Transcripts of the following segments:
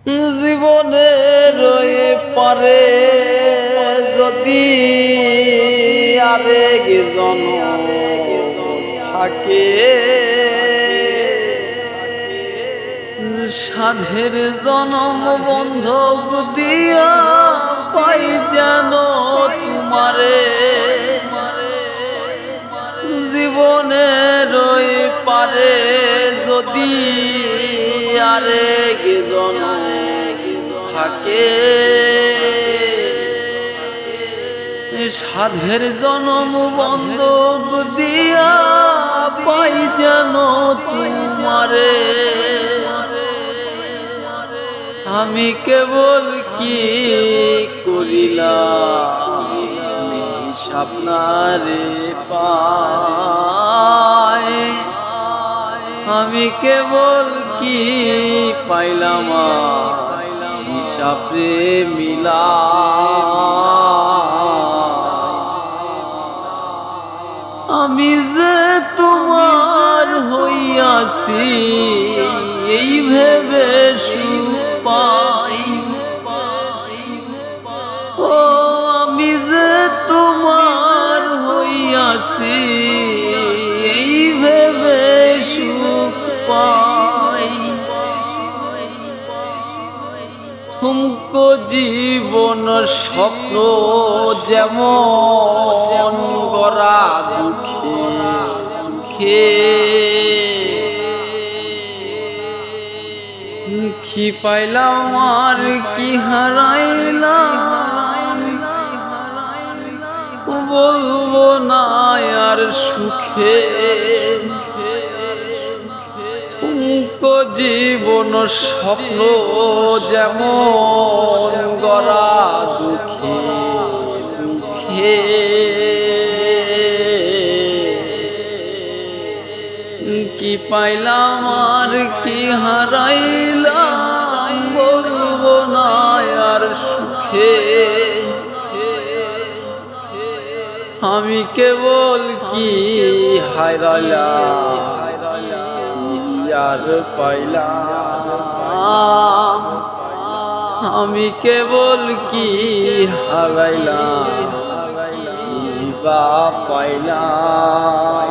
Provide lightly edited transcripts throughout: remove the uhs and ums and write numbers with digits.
জীবনের ওই পারে যদি আরেক জনম থাকে, সাধের জনম বন্ধক দিয়া পাই যেন তোমারে। জীবনের ওই পারে যদি আরেক জনম থাকে, সাধের জনম বন্ধক দিয়া পাই যেন তোমারে। আমি কেবল কি করিলাম আপনারে পাই, আমি কেবল কি পাইলাম হিসাবে মিলা। আমি যে তোমার হইয়াছি এই ভেবে সুখ পাই, ও আমি যে তোমার হইয়াছি এই ভেবে সুখ পাই। তুমকো জীবন স্বপ্ন যেমন গড়া দুঃখে দুঃখে, কি পাইলাম আর কি হারাইলাম বলবো না আর সুখে। তুমকো জীবন স্বপ্ন যেমন গড়া দুঃখে দুঃখে, কি পাইলাম আর কি হারাইলাম বলবো না আর সুখে। আমি কেবল কি হারাইলাম আর পাইলাম, আমি কেবল কি হারাইলাম বা পাইলাম।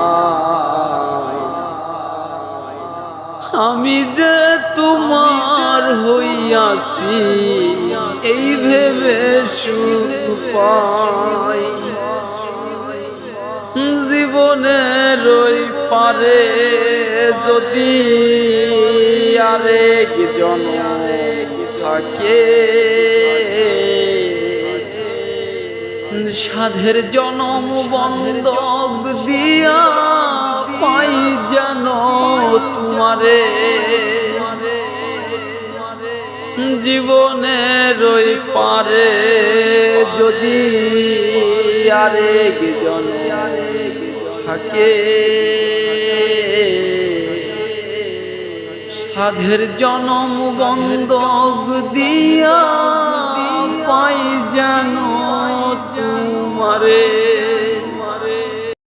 আমি যে তোমার হইয়াছি এই ভেবে সুখ পাই। জীবনের ওই পারে যদি আরেক জনম থাকে, সাধের জনম বন্ধক দিয়া পাই যেন তোমারে। জীবনের ওই পারে যদি আরেক জনম থাকে, সাধের জনম বন্ধক দিয়া পাই যেন তোমারে।